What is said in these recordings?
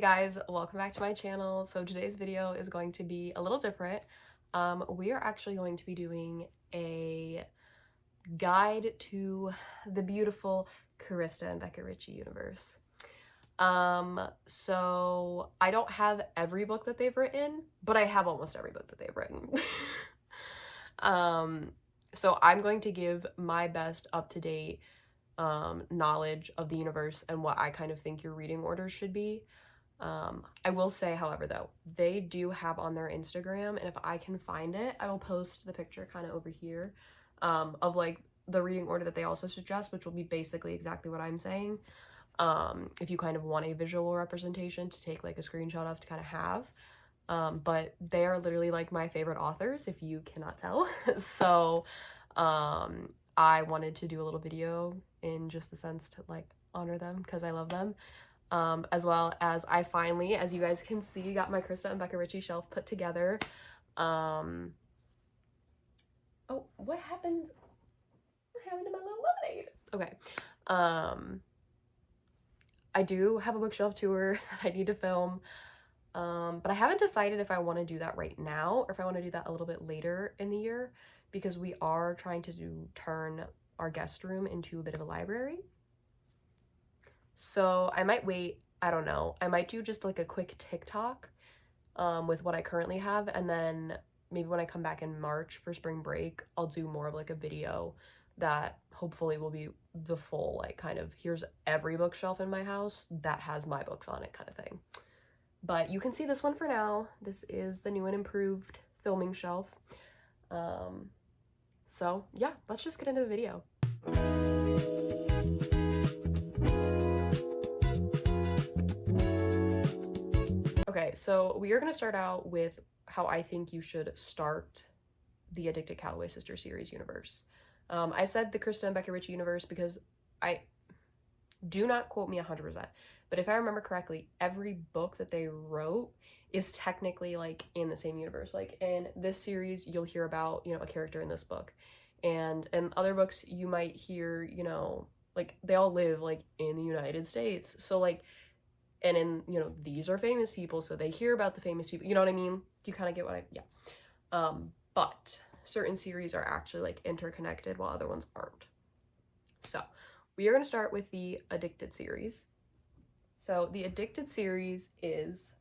guys, welcome back to my channel. So today's video is going to be a little different. We are actually going to be doing a guide to the beautiful Krista and Becca Ritchie universe. So I don't have every book that they've written, but I have almost every book that they've written. So I'm going to give my best up-to-date knowledge of the universe and what I kind of think your reading orders should be. I will say, however, though, they do have on their Instagram, and if I can find it, I will post the picture kind of over here of like the reading order that they also suggest, which will be basically exactly what I'm saying. If you kind of want a visual representation to take like a screenshot of to kind of have. But they are literally like my favorite authors, if you cannot tell. So I wanted to do a little video in just the sense to like honor them because I love them. As well as I finally, as you guys can see, got my Krista and Becca Ritchie shelf put together. Oh, what happened? What happened to my little lemonade? Okay. I do have a bookshelf tour that I need to film. But I haven't decided if I want to do that right now or if I want to do that a little bit later in the year, because we are trying to turn our guest room into a bit of a library. So I might wait, I don't know. I might do just like a quick TikTok with what I currently have, and then maybe when I come back in March for spring break, I'll do more of like a video that hopefully will be the full like kind of here's every bookshelf in my house that has my books on it kind of thing. But you can see this one for now. This is the new and improved filming shelf. So yeah, let's just get into the video. Okay, so we are going to start out with how I think you should start the Addicted Calloway Sister series universe. I said the Krista and Becca Ritchie universe because I do not quote me 100%, but if I remember correctly, every book that they wrote is technically like in the same universe. Like in this series, you'll hear about, you know, a character in this book, and in other books you might hear, you know, like they all live like in the United States. So like, and in, you know, these are famous people, so they hear about the famous people, you know what I mean? You kind of get what yeah. But certain series are actually like interconnected while other ones aren't. So we are going to start with the Addicted series. So the Addicted series is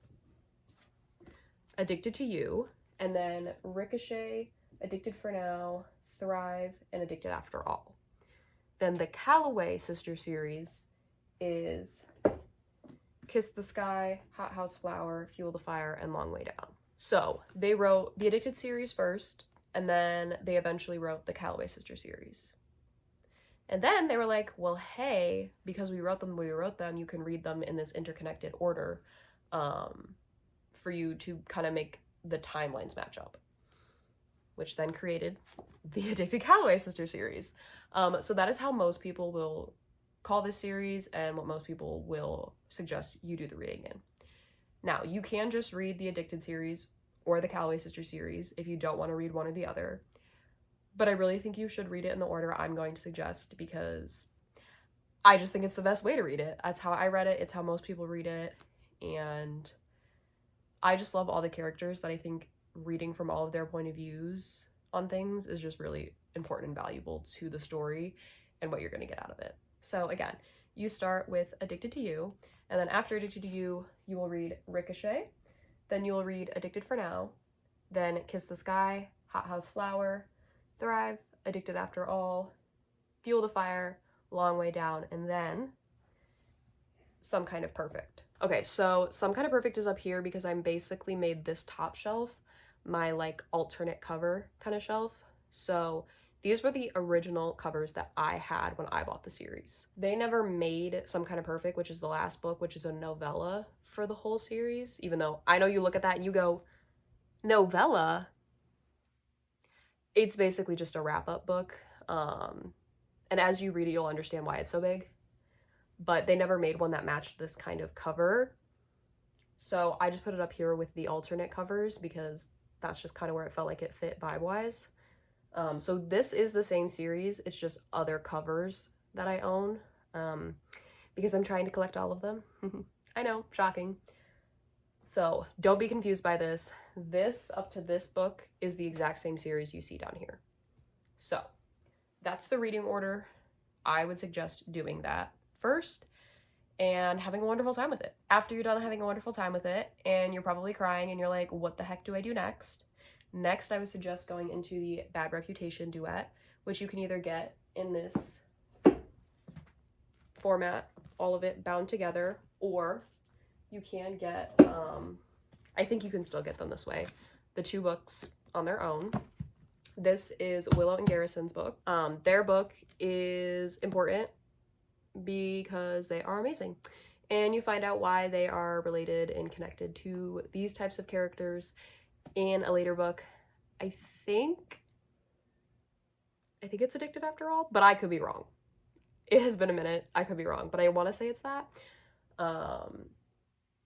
Addicted to You, and then Ricochet, Addicted for Now, Thrive, and Addicted After All. Then the Calloway sister series is Kiss the Sky, Hot House Flower, Fuel the Fire, and Long Way Down. So they wrote the Addicted series first, and then they eventually wrote the Calloway sister series. And then they were like, well, hey, because we wrote them the way we wrote them, you can read them in this interconnected order for you to kind of make the timelines match up, which then created the Addicted Calloway sister series. So that is how most people will call this series and what most people will suggest you do the reading in. Now, you can just read the Addicted series or the Calloway sister series if you don't want to read one or the other. But I really think you should read it in the order I'm going to suggest because I just think it's the best way to read it. That's how I read it. It's how most people read it. And I just love all the characters that I think reading from all of their point of views on things is just really important and valuable to the story and what you're going to get out of it. So again, you start with Addicted to You, and then after Addicted to You, you will read Ricochet, then you will read Addicted for Now, then Kiss the Sky, Hot House Flower, Thrive, Addicted After All, Fuel the Fire, Long Way Down, and then Some Kind of Perfect. Okay, so Some Kind of Perfect is up here because I'm basically made this top shelf my like alternate cover kind of shelf. So these were the original covers that I had when I bought the series. They never made Some Kind of Perfect, which is the last book, which is a novella for the whole series, even though I know you look at that and you go, novella? It's basically just a wrap-up book. And as you read it, you'll understand why it's so big. But they never made one that matched this kind of cover. So I just put it up here with the alternate covers because that's just kind of where it felt like it fit vibe-wise. So this is the same series, it's just other covers that I own, because I'm trying to collect all of them. I know, shocking. So don't be confused by this. This up to this book is the exact same series you see down here. So that's the reading order. I would suggest doing that first and having a wonderful time with it. After you're done having a wonderful time with it and you're probably crying and you're like, what the heck do I do next? Next, I would suggest going into the Bad Reputation duet, which you can either get in this format, all of it bound together, or you can get, I think you can still get them this way, the two books on their own. This is Willow and Garrison's book. Their book is important because they are amazing. And you find out why they are related and connected to these types of characters in a later book. I think it's Addicted After All, but I could be wrong. It has been a minute. I could be wrong, but I want to say it's that.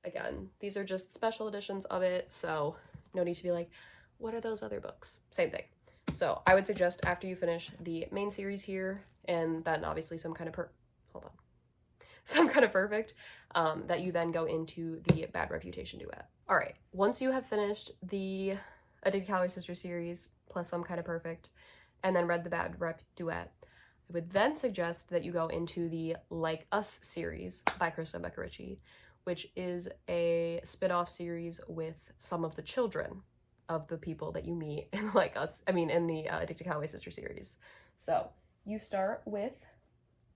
Again, these are just special editions of it, so no need to be like, what are those other books? Same thing. So I would suggest after you finish the main series here, and then obviously some kind of perfect, that you then go into the Bad Reputation duet. All right, once you have finished the Addicted Calloway Sisters series plus Some Kind of Perfect, and then read the Bad Rep duet, I would then suggest that you go into the Like Us series by Krista and Becca Ritchie, which is a spin-off series with some of the children of the people that you meet in in the Addicted Calloway Sister series. So you start with,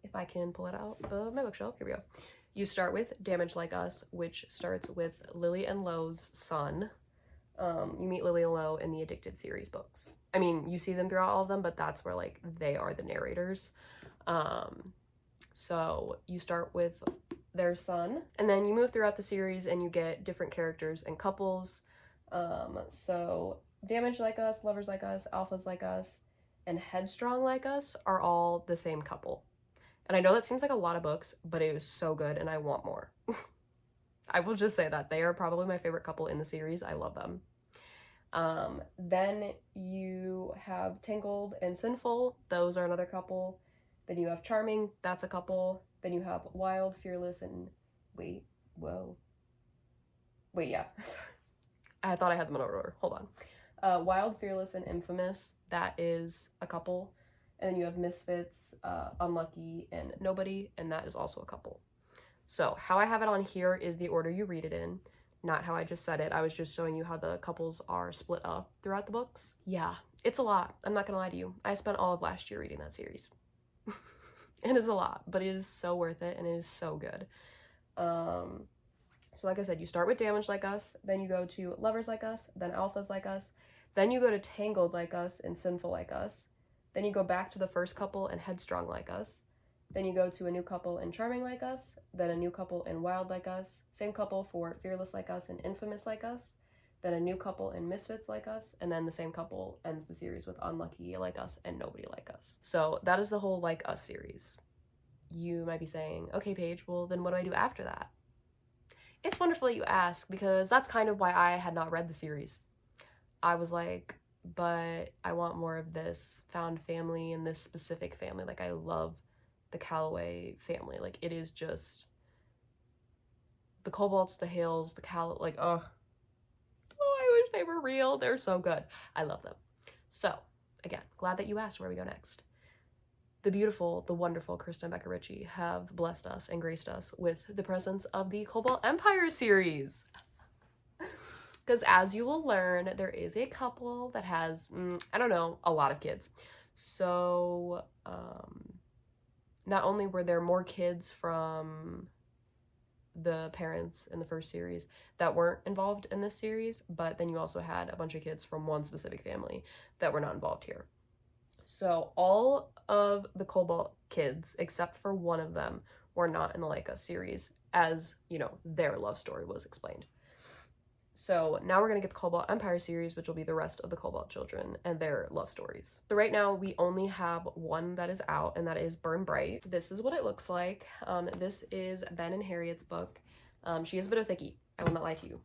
if I can pull it out of my bookshelf, here we go. You start with Damaged Like Us, which starts with Lily and Lo's son. You meet Lily and Lo in the Addicted series books. I mean, you see them throughout all of them, but that's where like they are the narrators. So you start with their son, and then you move throughout the series and you get different characters and couples. So Damaged Like Us, Lovers Like Us, Alphas Like Us, and Headstrong Like Us are all the same couple. And I know that seems like a lot of books, but it was so good and I want more. I will just say that they are probably my favorite couple in the series. I love them. Then you have Tangled and Sinful. Those are another couple. Then you have Charming. That's a couple. Then you have Wild, Fearless, and wait, yeah. I thought I had them in order. Hold on. Wild, Fearless, and Infamous. That is a couple. And then you have Misfits, Unlucky, and Nobody, and that is also a couple. So how I have it on here is the order you read it in, not how I just said it. I was just showing you how the couples are split up throughout the books. Yeah, it's a lot. I'm not gonna lie to you. I spent all of last year reading that series. It is a lot, but it is so worth it and it is so good. So like I said, you start with Damaged Like Us, then you go to Lovers Like Us, then Alphas Like Us, then you go to Tangled Like Us and Sinful Like Us, then you go back to the first couple and Headstrong Like Us, then you go to a new couple and Charming Like Us, then a new couple and Wild Like Us, same couple for Fearless Like Us and Infamous Like Us, then a new couple and Misfits Like Us, and then the same couple ends the series with Unlucky Like Us and Nobody Like Us. So that is the whole Like Us series. You might be saying, okay, Paige, well then what do I do after that? It's wonderful that you ask, because that's kind of why I had not read the series. I was like, but I want more of this found family and this specific family. Like, I love the Calloway family. Like, it is just the Cobalts, the Hales, the like, oh, I wish they were real. They're so good. I love them. So again, glad that you asked where we go next. The beautiful, the wonderful Krista and Becca Ritchie have blessed us and graced us with the presence of the Cobalt Empire series. Because as you will learn, there is a couple that has, I don't know, a lot of kids. So not only were there more kids from the parents in the first series that weren't involved in this series, but then you also had a bunch of kids from one specific family that were not involved here. So all of the Cobalt kids, except for one of them, were not in the Like Us series, as, you know, their love story was explained. So now we're going to get the Cobalt Empire series, which will be the rest of the Cobalt children and their love stories. So right now we only have one that is out, and that is Burn Bright. This is what it looks like. This is Ben and Harriet's book. She is a bit of a thickie, I will not lie to you.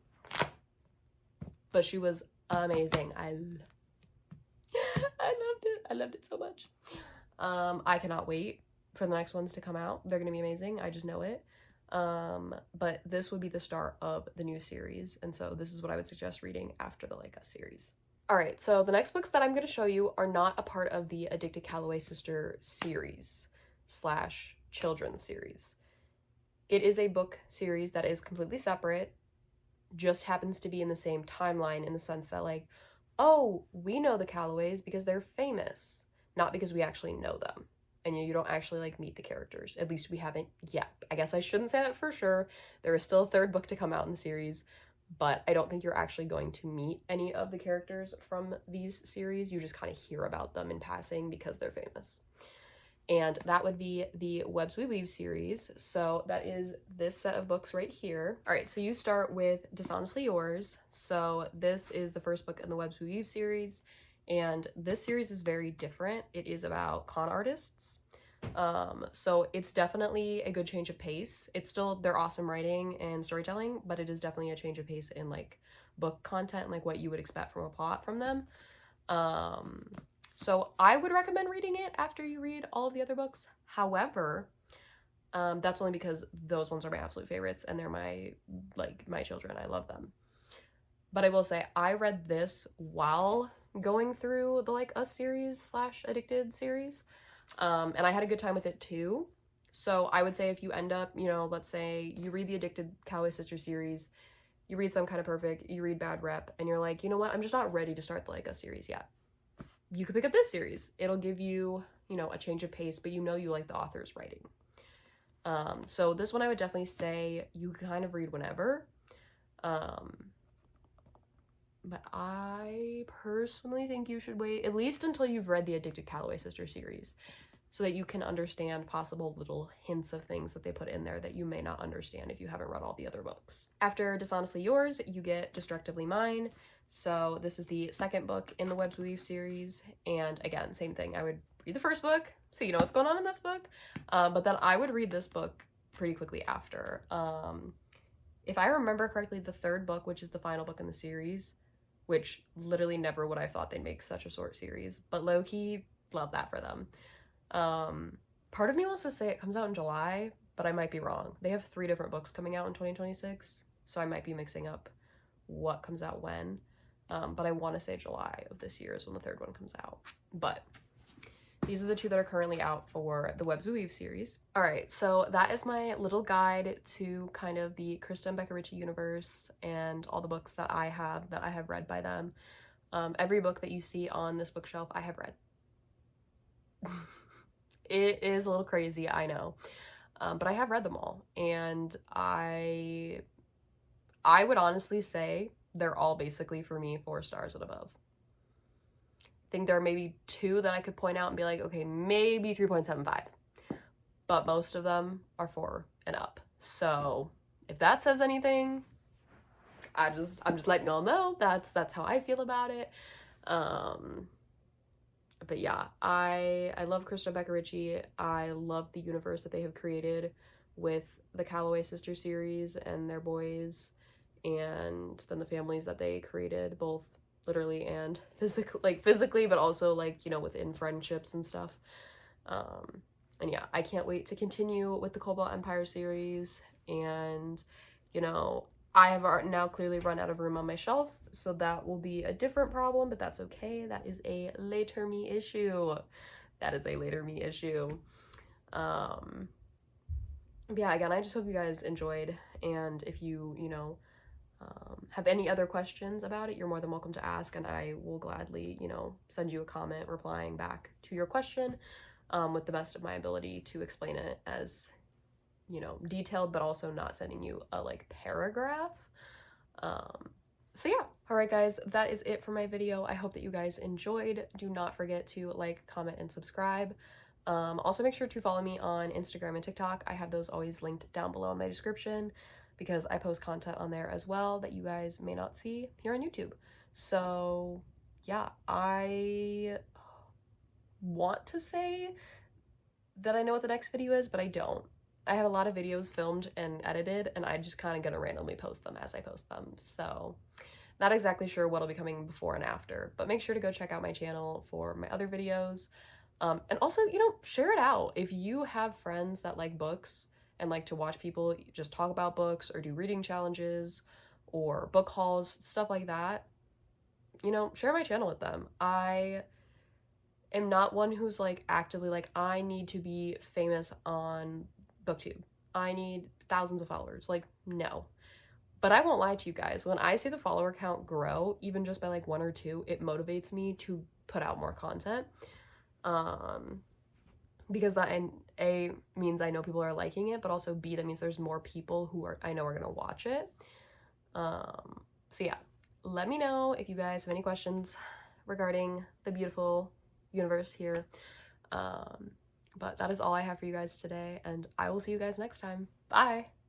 But she was amazing. I loved it. I loved it so much. I cannot wait for the next ones to come out. They're going to be amazing. I just know it. But this would be the start of the new series, and so this is what I would suggest reading after the Like Us series. All right, so the next books that I'm going to show you are not a part of the Addicted Calloway Sister series slash children's series. It is a book series that is completely separate, just happens to be in the same timeline in the sense that, like, oh, we know the Calloways because they're famous, not because we actually know them. And you don't actually, like, meet the characters. At least we haven't yet. I guess I shouldn't say that for sure. There is still a third book to come out in the series, but I don't think you're actually going to meet any of the characters from these series. You just kind of hear about them in passing because they're famous. And that would be the Webs We Weave series. So that is this set of books right here. All right, so you start with Dishonestly Yours. So this is the first book in the Webs We Weave series, and this series is very different. It is about con artists. So it's definitely a good change of pace. It's still, they're awesome writing and storytelling, but it is definitely a change of pace in, like, book content, like what you would expect from a plot from them. So I would recommend reading it after you read all of the other books. However, that's only because those ones are my absolute favorites and they're my children. I love them. But I will say I read this while going through the Like Us series slash Addicted series. And I had a good time with it too. So I would say if you end up, you know, let's say you read the Addicted Calloway Sister series, you read Some Kind of Perfect, you read Bad Rep, and you're like, you know what, I'm just not ready to start the Like Us series yet. You could pick up this series. It'll give you, you know, a change of pace, but you know you like the author's writing. So this one I would definitely say you kind of read whenever. But I personally think you should wait at least until you've read the Addicted Calloway Sister series so that you can understand possible little hints of things that they put in there that you may not understand if you haven't read all the other books. After Dishonestly Yours, you get Destructively Mine. So this is the second book in the Webs Weave series, and again, same thing. I would read the first book so you know what's going on in this book, but then I would read this book pretty quickly after. If I remember correctly, the third book, which is the final book in the series, which literally never would I thought they'd make such a short series, but low-key, love that for them. Part of me wants to say it comes out in July, but I might be wrong. They have 3 different books coming out in 2026, so I might be mixing up what comes out when. But I want to say July of this year is when the third one comes out. But these are the 2 that are currently out for the Webs We Weave series. All right, so that is my little guide to kind of the Krista and Becca Ritchie universe and all the books that I have read by them. Every book that you see on this bookshelf, I have read. It is a little crazy, I know, but I have read them all, and I would honestly say they're all basically, for me, 4 stars and above. I think there are maybe 2 that I could point out and be like, okay, maybe 3.75, but most of them are 4 and up. So if that says anything, I'm just letting y'all know that's how I feel about it. But yeah, I love Krista and Becca Ritchie. I love the universe that they have created with the Calloway Sister series and their boys, and then the families that they created, both literally and physically, but also, like, you know, within friendships and stuff. And yeah, I can't wait to continue with the Cobalt Empire series, and, you know, I have now clearly run out of room on my shelf, so that will be a different problem, but that's okay. That is a later me issue. That is a later me issue. Yeah, again, I just hope you guys enjoyed, and if you know, have any other questions about it, you're more than welcome to ask, and I will gladly, you know, send you a comment replying back to your question with the best of my ability to explain it as, you know, detailed, but also not sending you a, like, paragraph. So yeah, all right, guys, that is it for my video. I hope that you guys enjoyed. Do not forget to like, comment, and subscribe. Also make sure to follow me on Instagram and TikTok. I have those always linked down below in my description because I post content on there as well that you guys may not see here on YouTube. So yeah, I want to say that I know what the next video is, but I don't. I have a lot of videos filmed and edited, and I just kind of gonna randomly post them as I post them. So not exactly sure what'll be coming before and after, but make sure to go check out my channel for my other videos. And also, you know, share it out. If you have friends that like books and like to watch people just talk about books or do reading challenges or book hauls, stuff like that, you know, share my channel with them. I am not one who's like actively like, I need to be famous on BookTube. I need thousands of followers. Like, no. But I won't lie to you guys. When I see the follower count grow, even just by like 1 or 2, it motivates me to put out more content. Because that, and A, means I know people are liking it, but also B, that means there's more people who I know are gonna watch it. So yeah, let me know if you guys have any questions regarding the beautiful universe here. But that is all I have for you guys today, and I will see you guys next time. Bye!